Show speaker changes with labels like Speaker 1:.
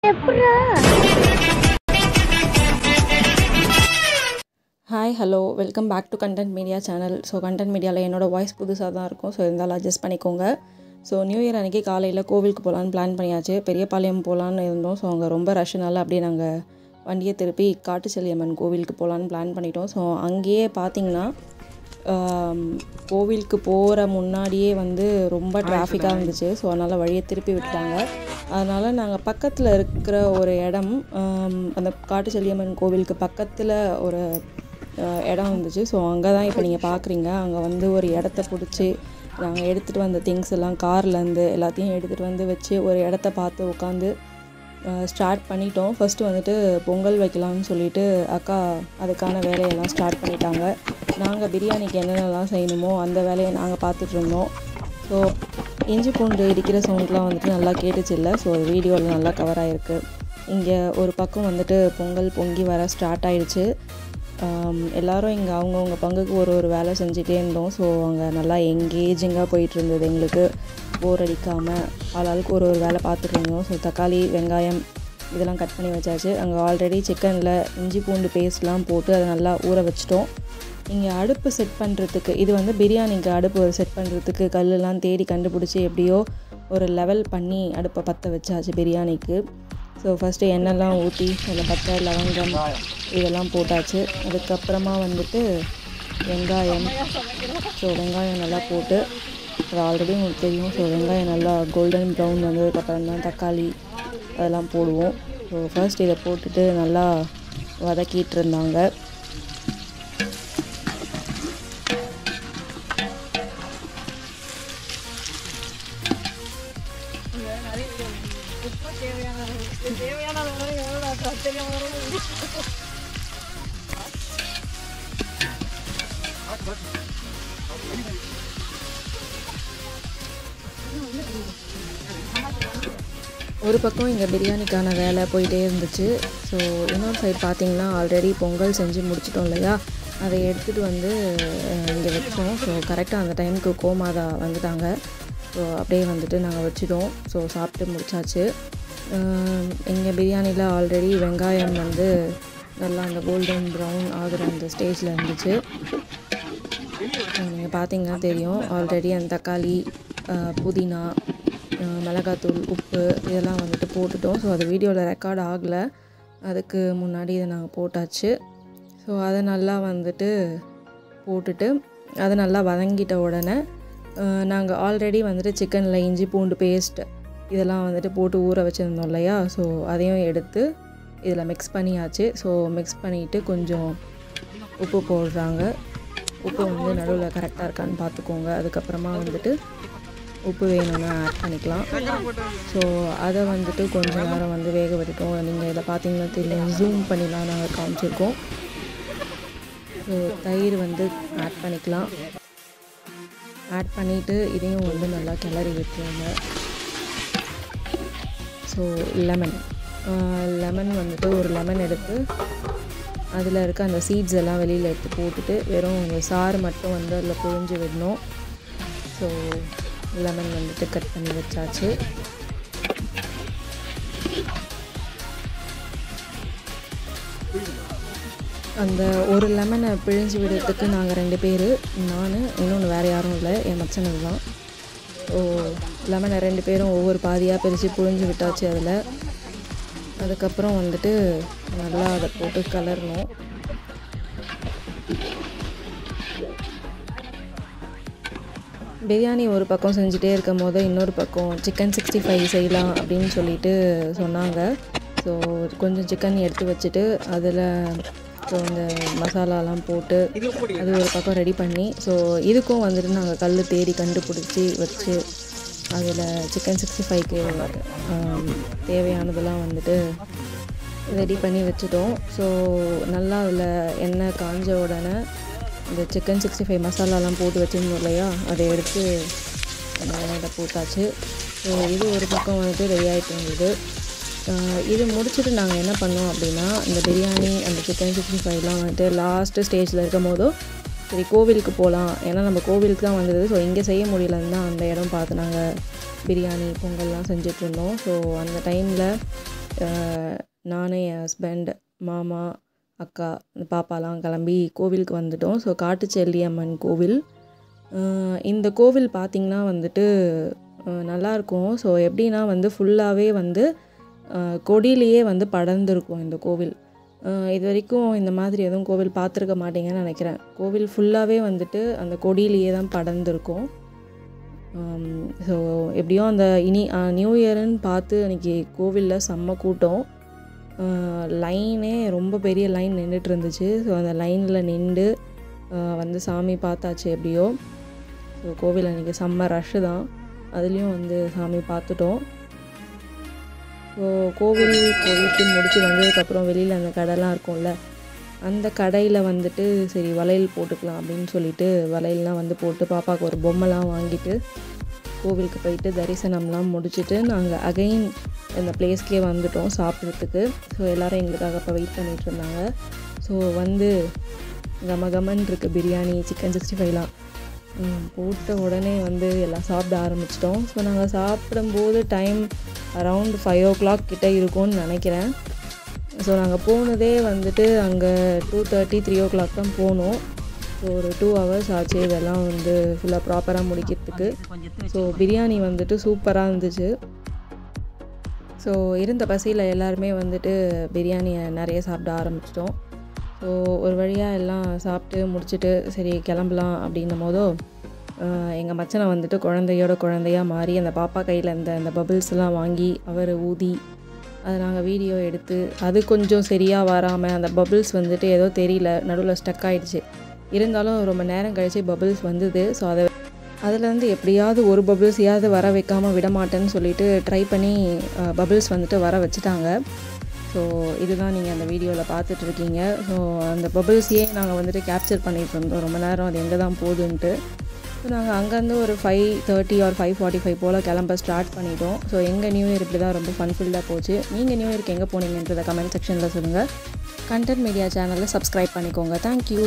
Speaker 1: Hi, hello, welcome back to Content Media channel. So Content Mediaல என்னோட voice புதுசாக தான் இருக்கும். ஸோ இருந்தாலும் அட்ஜஸ்ட் பண்ணிக்கோங்க. ஸோ நியூ இயர் அன்றைக்கி காலையில் கோவிலுக்கு போகலான்னு பிளான் பண்ணியாச்சு. பெரியபாளையம் போகலான்னு இருந்தோம். ஸோ அங்கே ரொம்ப ரஷ்னால அப்படியே நாங்கள் வண்டியை திருப்பி காட்டுச்செல்லியம்மன் கோவிலுக்கு போகலான்னு பிளான் பண்ணிட்டோம். ஸோ அங்கேயே பார்த்திங்கன்னா கோவிலுக்கு போகிற முன்னாடியே வந்து ரொம்ப டிராஃபிக்காக இருந்துச்சு. ஸோ அதனால் வழியை திருப்பி விட்டாங்க. அதனால் நாங்கள் பக்கத்தில் இருக்கிற ஒரு இடம், அந்த காட்டுச்செல்லியம்மன் கோவிலுக்கு பக்கத்தில் ஒரு இடம் இருந்துச்சு. ஸோ அங்கே தான் இப்போ நீங்கள் பார்க்குறீங்க. அங்கே வந்து ஒரு இடத்த பிடிச்சி நாங்கள் எடுத்துகிட்டு வந்த திங்ஸ் எல்லாம் கார்லேருந்து எல்லாத்தையும் எடுத்துகிட்டு வந்து வச்சு ஒரு இடத்த பார்த்து உட்காந்து ஸ்டார்ட் பண்ணிட்டோம். ஃபஸ்ட்டு வந்துட்டு பொங்கல் வைக்கலாம்னு சொல்லிவிட்டு அக்கா அதுக்கான வேலையெல்லாம் ஸ்டார்ட் பண்ணிட்டாங்க. நாங்கள் பிரியாணிக்கு என்னென்னலாம் செய்யணுமோ அந்த வேலையை நாங்கள் பார்த்துட்ருந்தோம். ஸோ இஞ்சி பூண்டு இடிக்கிற சவுண்ட்லாம் வந்துட்டு நல்லா கேட்டுச்சு இல்லை. ஸோ வீடியோவில் நல்லா கவர் ஆகிருக்கு. இங்கே ஒரு பக்கம் வந்துட்டு பொங்கல் பொங்கி வர ஸ்டார்ட் ஆகிடுச்சு. எல்லோரும் இங்கே அவங்கவுங்க பங்குக்கு ஒரு வேலை செஞ்சுட்டே இருந்தோம். ஸோ அங்கே நல்லா எங்கேஜிங்காக போயிட்டு இருந்தது. எங்களுக்கு போர் அடிக்காமல் ஆளாளுக்கு ஒரு வேலை பார்த்துட்டு இருந்தோம். ஸோ தக்காளி வெங்காயம் இதெல்லாம் கட் பண்ணி வச்சாச்சு. அங்கே ஆல்ரெடி சிக்கனில் இஞ்சி பூண்டு பேஸ்ட்லாம் போட்டு அதை நல்லா ஊற வச்சிட்டோம். இங்கே அடுப்பு செட் பண்ணுறதுக்கு, இது வந்து பிரியாணிக்கு அடுப்பு செட் பண்ணுறதுக்கு கல்லெலாம் தேடி கண்டுபிடிச்சி எப்படியோ ஒரு லெவல் பண்ணி அடுப்பை பற்ற வச்சாச்சு பிரியாணிக்கு. ஸோ ஃபஸ்ட்டு எண்ணெய்லாம் ஊற்றி அதில் பட்டை லவங்கம் இதெல்லாம் போட்டாச்சு. அதுக்கப்புறமா வந்துட்டு வெங்காயம், ஸோ வெங்காயம் நல்லா போட்டு, அது ஆல்ரெடி உங்களுக்கு தெரியும். ஸோ வெங்காயம் நல்லா கோல்டன் ப்ரௌன் வந்ததுக்கப்புறம் தான் தக்காளி அதெல்லாம் போடுவோம். ஸோ ஃபர்ஸ்ட் இதை போட்டுட்டு நல்லா வதக்கிட்டு இருந்தாங்க. ஒரு பக்கம் இங்கே பிரியாணிக்கான வேலை போயிட்டே இருந்துச்சு. ஸோ இன்னொரு சைடு பார்த்திங்கன்னா ஆல்ரெடி பொங்கல் செஞ்சு முடிச்சிட்டோம் இல்லையா, அதை எடுத்துகிட்டு வந்து இங்கே வச்சோம். ஸோ கரெக்டாக அந்த டைமுக்கு கோமாதா வந்துட்டாங்க. ஸோ அப்படியே வந்துட்டு நாங்கள் வச்சுட்டோம். ஸோ சாப்பிட்டு முடிச்சாச்சு. எங்கள் பிரியாணியில் ஆல்ரெடி வெங்காயம் வந்து நல்லா அந்த கோல்டன் ப்ரௌன் ஆகிற அந்த ஸ்டேஜில் இருந்துச்சு. நீங்கள் பார்த்திங்கன்னா தெரியும். ஆல்ரெடி அந்த தக்காளி, புதினா, மிளகாத்தூள், உப்பு இதெல்லாம் வந்துட்டு போட்டுட்டோம். ஸோ அது வீடியோவில் ரெக்கார்ட் ஆகலை, அதுக்கு முன்னாடி இதை நாங்கள் போட்டாச்சு. ஸோ அதை நல்லா வந்துட்டு போட்டுட்டு அதை நல்லா வதங்கிட்ட உடனே நாங்கள் ஆல்ரெடி வந்துட்டு சிக்கனில் இஞ்சி பூண்டு பேஸ்ட் இதெல்லாம் வந்துட்டு போட்டு ஊற வச்சுருந்தோம் இல்லையா, ஸோ அதையும் எடுத்து இதில் மிக்ஸ் பண்ணியாச்சு. ஸோ மிக்ஸ் பண்ணிவிட்டு கொஞ்சம் உப்பு போடுறாங்க. உப்பு வந்து நடுவில் கரெக்டாக இருக்கான்னு பார்த்துக்கோங்க. அதுக்கப்புறமா வந்துட்டு உப்பு வேணும்னா ஆட் பண்ணிக்கலாம். ஸோ அதை வந்துட்டு கொஞ்சம் நேரம் வந்து வேக விட்டுட்டோம். நீங்கள் இதை பார்த்தீங்கன்னா தெரியும், ஜூம் பண்ணிலாம் நாங்கள் காமிச்சிருக்கோம். ஸோ தயிர் வந்து ஆட் பண்ணிக்கலாம். ஆட் பண்ணிவிட்டு இதையும் வந்து நல்லா கிளறி விட்டுருங்க. ஸோ லெமன் வந்துட்டு ஒரு லெமன் எடுத்து அதில் இருக்க அந்த சீட்ஸ் எல்லாம் வெளியில் எடுத்து போட்டுட்டு வெறும் அந்த சாறு மட்டும் வந்து அதில் புழிஞ்சு விடணும். ஸோ லெமன் வந்துட்டு கட் பண்ணி வச்சாச்சு. அந்த ஒரு லெமனை பிழிஞ்சு விடுறதுக்கு நாங்கள் 2 பேர், நான் இன்னொன்று வேறு யாரும் இல்லை, என் மச்சனது தான். ஸோ லெமனை 2 பேரும் ஒவ்வொரு பாதியாக பிரித்து புழிஞ்சு விட்டாச்சு அதில். அதுக்கப்புறம் வந்துட்டு நல்லா அதை போட்டு கலரணும். பிரியாணி ஒரு பக்கம் செஞ்சுட்டே இருக்கும் போது இன்னொரு பக்கம் சிக்கன் 65 செய்யலாம் அப்படின்னு சொல்லிட்டு சொன்னாங்க. ஸோ கொஞ்சம் சிக்கன் எடுத்து வச்சுட்டு அதில் ஸோ இந்த மசாலாலாம் போட்டு அது ஒரு பக்கம் ரெடி பண்ணி, ஸோ இதுக்கும் வந்துட்டு நாங்கள் கல் தேடி கண்டுபிடிச்சி வச்சு அதில் சிக்கன் 65க்கு தேவையானதெல்லாம் வந்துட்டு ரெடி பண்ணி வச்சுட்டோம். ஸோ நல்லா அதில் எண்ணெய் காஞ்ச உடனே இந்த சிக்கன் 65 மசாலாலாம் போட்டு வச்சுருந்தோம் இல்லையா, அதை எடுத்து எண்ணெயில் போட்டாச்சு. ஸோ இது ஒரு பக்கம் வந்துட்டு ரெடி ஆகிட்டு இருந்தது. இது முடிச்சுட்டு நாங்கள் என்ன பண்ணோம் அப்படின்னா, இந்த பிரியாணி அந்த சிக்கன் 65லாம் வந்துட்டு லாஸ்ட்டு ஸ்டேஜில் இருக்கும் போதோ சரி கோவிலுக்கு போகலாம், ஏன்னா நம்ம கோவிலுக்கு தான் வந்தது. ஸோ இங்கே செய்ய முடியலன்னு தான் அந்த இடம் பார்த்து நாங்கள் பிரியாணி பொங்கல்லாம் செஞ்சிட்ருந்தோம். ஸோ அந்த டைமில் நான் என் ஹஸ்பண்ட், மாமா, அக்கா, பாப்பாலாம் கிளம்பி கோவிலுக்கு வந்துட்டோம். ஸோ காட்டுச்செல்லியம்மன் கோவில். இந்த கோவில் பார்த்திங்கன்னா வந்துட்டு நல்லாயிருக்கும். ஸோ எப்படின்னா வந்து ஃபுல்லாகவே வந்து கொடியிலேயே வந்து படர்ந்துருக்கும் இந்த கோவில். இது வரைக்கும் இந்த மாதிரி எதுவும் கோவில் பார்த்துருக்க மாட்டீங்கன்னு நினைக்கிறேன். கோவில் ஃபுல்லாகவே வந்துட்டு அந்த கொடியிலேயே தான் படர்ந்துருக்கும். ஸோ எப்படியோ அந்த நியூ இயருன்னு பார்த்து அன்றைக்கி கோவிலில் செம்ம கூட்டம். லைனே ரொம்ப பெரிய லைன் நின்றுட்டு இருந்துச்சு. ஸோ அந்த லைனில் நின்று வந்து சாமி பார்த்தாச்சு எப்படியோ. ஸோ கோவில் அன்றைக்கி செம்ம ரஷ்ஷு தான். அதுலேயும் வந்து சாமி பார்த்துட்டோம். ஸோ கோவிலுக்கு முடிச்சு வந்ததுக்கப்புறம் வெளியில் அந்த கடைலாம் இருக்கும்ல, அந்த கடையில் வந்துட்டு சரி வளையல் போட்டுக்கலாம் அப்படின்னு சொல்லிட்டு வளையல்லாம் வந்து போட்டு பாப்பாவுக்கு ஒரு பொம்மைலாம் வாங்கிட்டு கோவிலுக்கு போயிட்டு தரிசனம்லாம் முடிச்சுட்டு நாங்கள் அகைன் இந்த பிளேஸ்க்கே வந்துட்டோம் சாப்பிட்றதுக்கு. ஸோ எல்லோரும் எங்களுக்காக இப்போ வெயிட் பண்ணிகிட்டு இருந்தாங்க. ஸோ வந்து கமகமன் இருக்குது பிரியாணி, சிக்கன் 65லாம் போட்ட உடனே வந்து எல்லாம் சாப்பிட ஆரம்பிச்சிட்டோம். ஸோ நாங்கள் சாப்பிடும்போது டைம் அரவுண்ட் 5 o'clock கிட்டே இருக்கும்னு நினைக்கிறேன். ஸோ நாங்கள் போனதே வந்துட்டு அங்கே 2:30, 3 o'clock தான் போனோம். ஸோ ஒரு 2 hours ஆச்சு இதெல்லாம் வந்து ஃபுல்லாக ப்ராப்பராக முடிக்கிறதுக்கு. ஸோ பிரியாணி வந்துட்டு சூப்பராக இருந்துச்சு. ஸோ இருந்த பசியில் எல்லாருமே வந்துட்டு பிரியாணியை நிறைய சாப்பிட ஆரம்பிச்சிட்டோம். ஸோ ஒரு வழியாக எல்லாம் சாப்பிட்டு முடிச்சுட்டு சரி கிளம்பலாம் அப்படின்னும் போதோ எங்கள் மச்சனை வந்துட்டு குழந்தையாக மாறி அந்த பாப்பா கையில் அந்த பபிள்ஸ்லாம் வாங்கி அவர் ஊதி அதை நாங்கள் வீடியோ எடுத்து அது கொஞ்சம் சரியாக வராமல் அந்த பபிள்ஸ் வந்துட்டு ஏதோ தெரியல நடுவில் ஸ்டக் ஆகிடுச்சு. இருந்தாலும் ரொம்ப நேரம் கழித்து பபிள்ஸ் வந்தது. ஸோ அதில் வந்து எப்படியாவது ஒரு பபிள்ஸையாவது வர வைக்காமல் விட மாட்டேன்னு சொல்லிட்டு ட்ரை பண்ணி பபிள்ஸ் வந்துட்டு வர வச்சுட்டாங்க. ஸோ இதுதான் நீங்கள் அந்த வீடியோவில் பார்த்துட்ருக்கீங்க. ஸோ அந்த பபிள்ஸையே நாங்கள் வந்துட்டு கேப்சர் பண்ணிகிட்டு இருந்தோம் ரொம்ப நேரம், அது எங்கே தான் போகுதுன்ட்டு. ஸோ நாங்கள் அங்கேருந்து ஒரு 5:30 or 5:45 போல் கிளம்ப ஸ்டார்ட் பண்ணிட்டோம். ஸோ எங்கள் நியூ இயர் இப்படி தான் ரொம்ப ஃபன்ஃபுல்லாக போச்சு. நீங்கள் நியூ இயருக்கு எங்கே போனீங்கன்றதை கமெண்ட் செக்ஷனில் சொல்லுங்கள். கண்டென்ட் மீடியா சேனலை சப்ஸ்கிரைப் பண்ணிக்கோங்க. தேங்க்யூ.